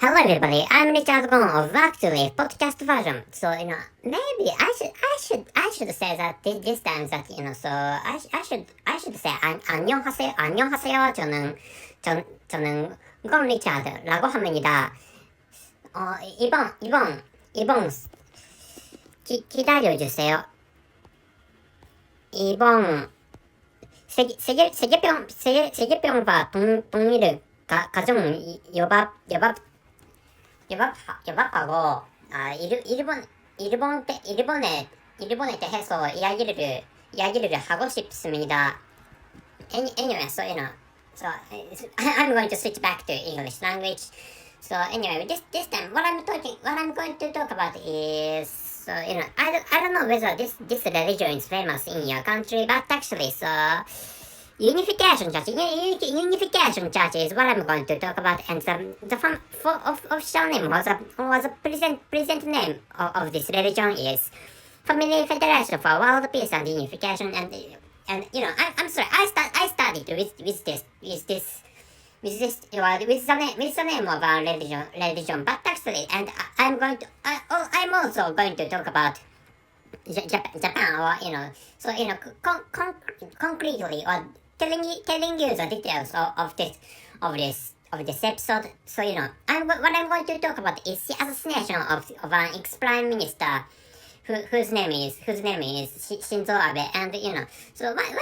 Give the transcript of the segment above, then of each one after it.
Hello everybody, I'm Richard Gon of Work to Live podcast version. So, maybe I should say that this time that, I should say, 안녕하세요. 저는 건 리차드라고 합니다. 이번, 기다려주세요. 이번, 세계병과 동일을 가정 여밥하고 일본에 대해서 이야기를 하고 싶습니다. Anyway, so I'm going to switch back to English language. So anyway, this time what I'm going to talk about is I don't know whether this religion is famous in your country, but actually Unification Church is what I'm going to talk about, and the official name was a present name of this religion is Family Federation for World Peace and Unification, and I'm sorry, I studied with the name of our religion, but actually, and I'm also going to talk about Japan, or concretely, or telling you the details of this episode. So what I'm going to talk about is the assassination of an ex-prime minister whose name is Shinzo Abe, and so why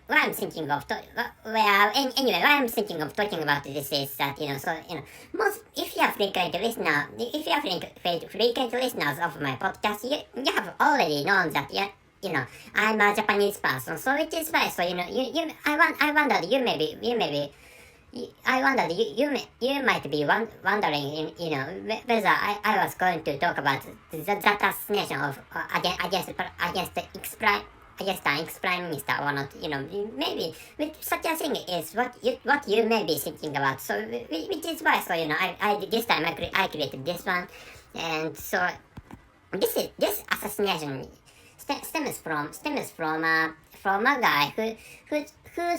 I'm thinking of why I'm thinking of talking about this is that most if you are frequent listeners of my podcast, you have already known that I'm a Japanese person, so which is why I wondered you might be wondering whether I was going to talk about that assassination of against an ex-prime minister or not. Maybe such a thing is what you may be thinking about. So which is why I this time I created this one, and so this assassination stems from a guy whose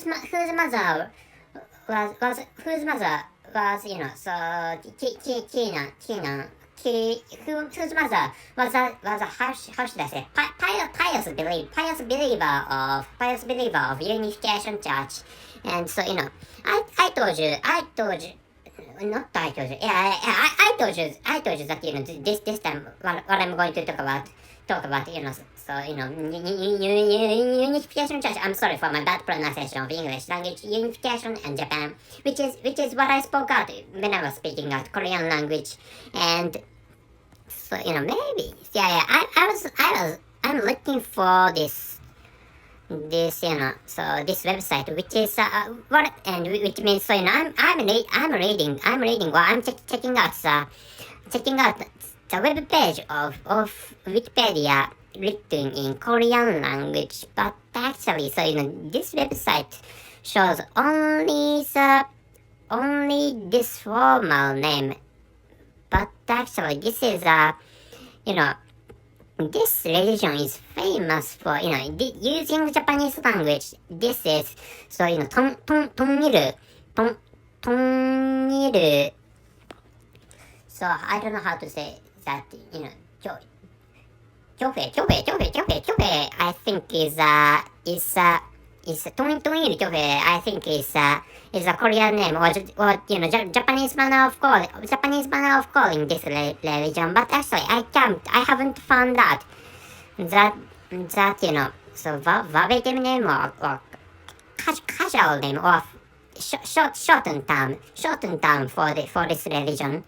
mother was whose mother was how should I say, pious believer of Unification Church. And so I told you that this time what I'm going to talk about Unification Church. I'm sorry for my bad pronunciation of English language. Unification and Japan, which is what I spoke out when I was speaking out Korean language. And so maybe I'm looking for this this website, which is which means I'm reading, or I'm checking out the web page of Wikipedia written in Korean language, but actually this website shows only this formal name, but actually this is this religion is famous for using Japanese language. This is Tongniru. So I don't know how to say that. Kyofe. I think is Tongniru Kyofe. I think is a Korean name, or Japanese manner of calling this religion. But actually, I haven't found that so verbatim name or casual name, or shortened term for this religion.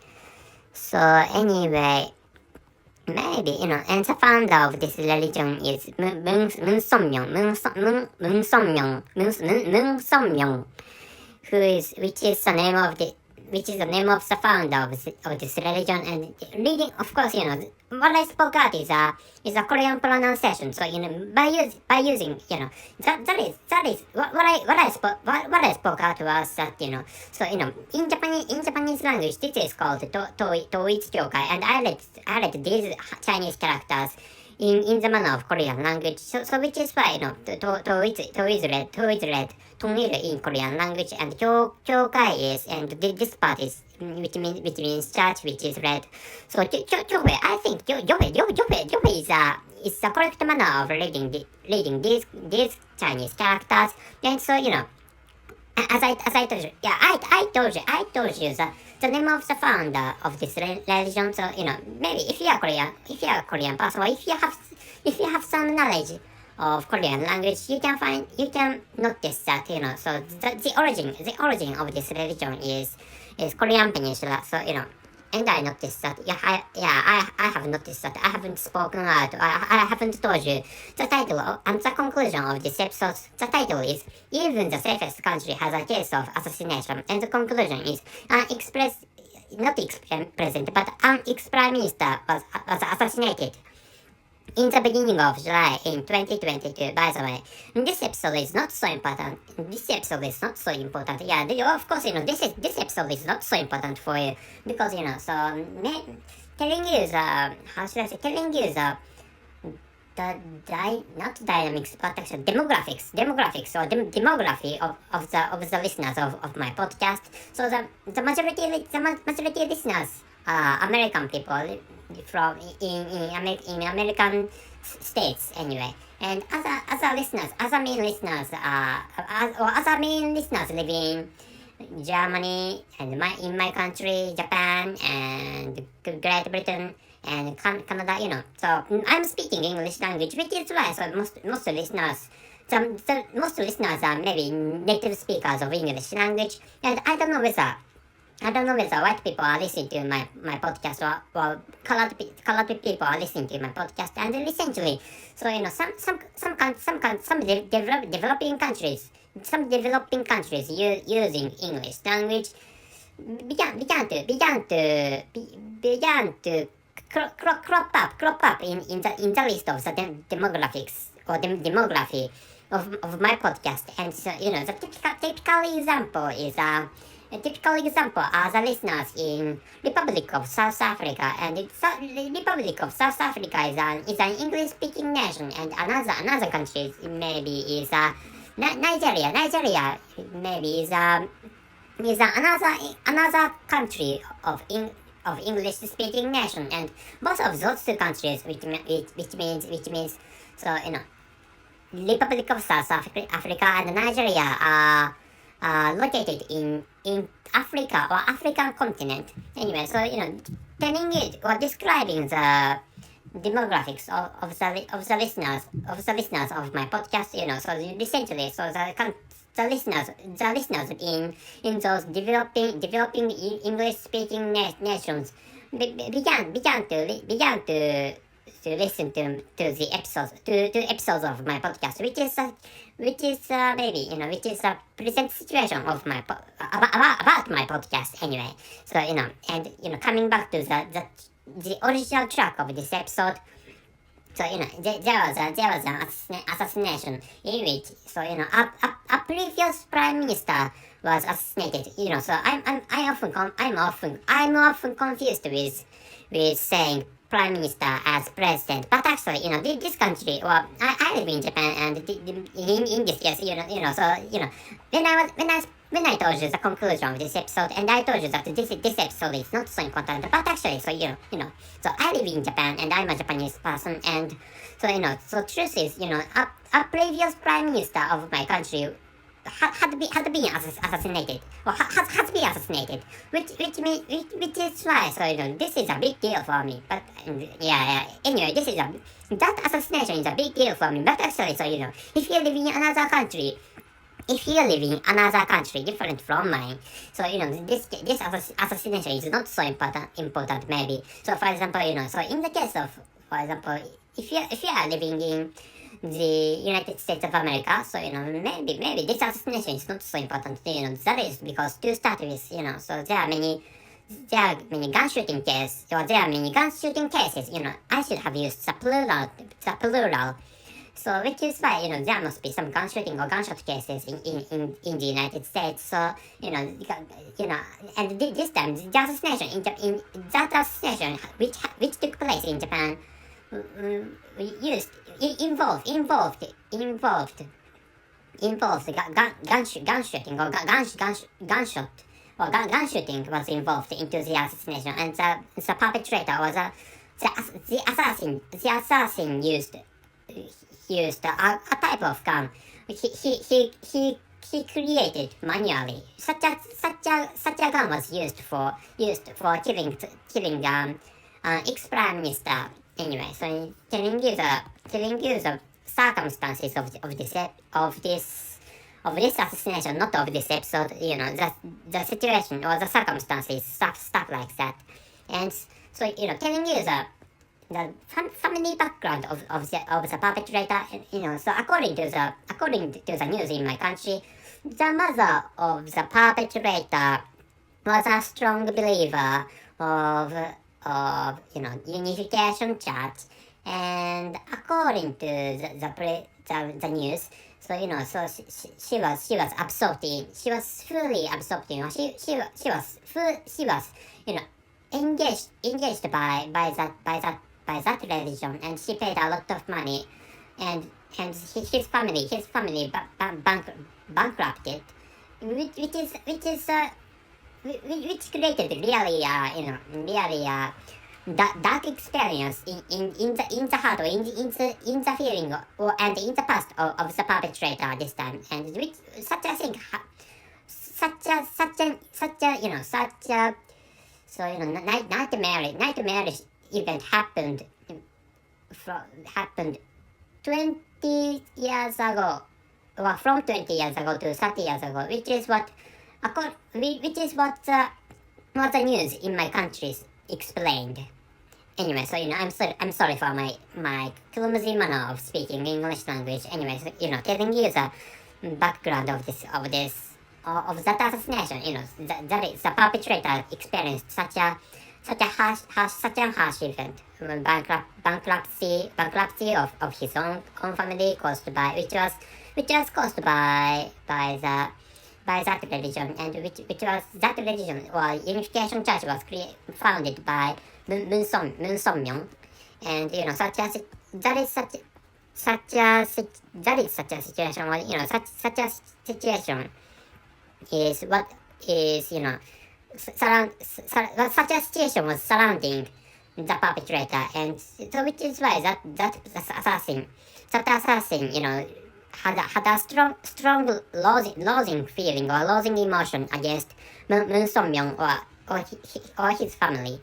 So anyway, maybe and the founder of this religion is Moon Somyong, which is the name of the founder of this religion. And reading, of course, what I spoke out is a Korean pronunciation. So by using that is what I spoke out was that so in Japanese language this is called Toichi Kyokai, and I read these Chinese characters in the manner of Korean language. So which is why to is read Tongil in Korean language, and Kyokai is, and this part is which means church, which is red. So Jobe, I think Jobe is the correct manner of reading these Chinese characters. And so as I told you, I told you the name of the founder of this religion. So maybe if you are Korean person, or if you have some knowledge of Korean language, you can notice that so the origin of this religion is Korean Peninsula. So and I noticed that I have noticed that I haven't spoken out. I haven't told you the title and the conclusion of this episode. The title is "Even the Safest Country Has a Case of Assassination," and the conclusion is not ex-president, but an ex-prime minister was assassinated in the beginning of July in 2022. By the way, this episode is not so important. Yeah, of course, this episode is not so important for you because telling you not dynamics, but actually demography of the listeners of my podcast. So the majority listeners are American people from in American states anyway, and other main listeners live in Germany and in my country, Japan and Great Britain and Canada. So I'm speaking English language, which is why most listeners are maybe native speakers of English language, and I don't know whether white people are listening to my podcast or colored people are listening to my podcast. And recently, so some developing countries using English language began to crop up in the list of the demographics or demography of my podcast. And so the typical example is a typical example are the listeners in Republic of South Africa, and the Republic of South Africa is an English-speaking nation, and another country maybe is Nigeria. Nigeria maybe is another country of English-speaking nation, and both of those two countries, which means so Republic of South Africa and Nigeria are located in Africa or African continent. Anyway, so telling it or describing the demographics of the listeners of my podcast. So recently, so the listeners in those developing English speaking nations began to listen to the episodes of my podcast, which is maybe which is a present situation of my about my podcast anyway. So and coming back to the original track of this episode. So there was an assassination in which a previous prime minister was assassinated. So I'm often confused with saying prime minister as president, but actually this country, well, I live in Japan, and in this case so when I told you the conclusion of this episode, and I told you that this episode is not so important, but actually so so I live in Japan and I'm a Japanese person, and so truth is a previous prime minister of my country had been assassinated, or has been assassinated, which is why this is a big deal for me. But anyway, that assassination is a big deal for me. But actually, if you live in another country, different from mine, so this assassination is not so important maybe. So for example, so in the case of, for example, if you are living in the United States of America, so maybe this assassination is not so important. That is because, to start with, so there are many gun shooting cases, or there are many gun shooting cases. I should have used the plural. So which is why there must be some gun shooting or gunshot cases in the United States. So and this time the assassination which took place in Japan involved gun shooting or gunshot or gun shooting was involved into the assassination, and the perpetrator was the assassin used a type of gun. He created manually. Such a gun was used for killing ex-prime minister. Anyway, so telling you the circumstances of this assassination, not of this episode. You know, the situation or the circumstances, stuff like that. And so, you know, telling you the family background of the perpetrator. You know, so according to the news in my country, the mother of the perpetrator was a strong believer of unification church, and according to the news, so you know, so she was absorbed in, she was fully absorbed in, she was you know, engaged by that religion, and she paid a lot of money, and his family bankrupted, which created really dark experience in the heart, or in the feeling, or and in the past of the perpetrator this time, and which such a thing, so you know, nightmare event happened 20 years ago, or from 20 years ago to 30 years ago, which is what the news in my country explained. Anyway, so you know, I'm sorry for my clumsy manner of speaking English language. Anyway, so, you know, telling you the background of that assassination. You know, that is the perpetrator experienced such a harsh event, bankruptcy of his own family, which was caused by that religion, and which was that religion, or Unification Church, was founded by Moon Son-myung, and you know, that is such a situation, or you know, such a situation is what is, you know, such a situation was surrounding the perpetrator, and so which is why that assassin, you know, had a strong losing feeling, or losing emotion against Moon Son-myung, or his family.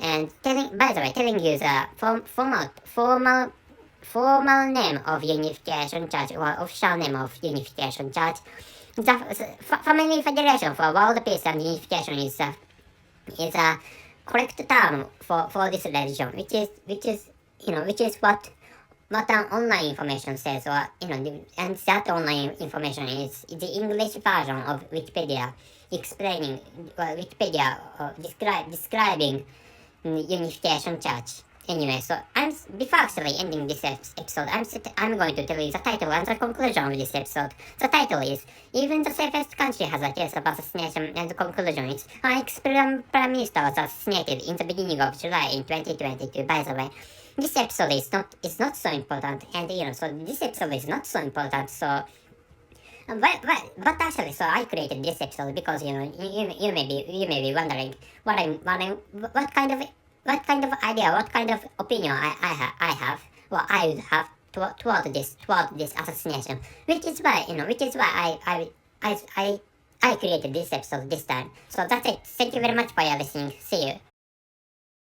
And telling you the formal name of Unification Church, or official name of Unification Church, the Family Federation for World Peace and Unification is a correct term for this religion, which is what an online information says, or you know, and that online information is the English version of Wikipedia describing Unification Church. Anyway, so before actually ending this episode, I'm going to tell you the title and the conclusion of this episode. The title is "Even the Safest Country Has a Case of Assassination," and the conclusion is our ex-prime minister was assassinated in the beginning of July in 2022. By the way, this episode is not so important, and you know, so this episode is not so important. So, but actually, so I created this episode because you know, you may be wondering what kind of idea, what kind of opinion I have, or I would have toward this assassination, which is why I created this episode this time. So that's it. Thank you very much for your listening. See you.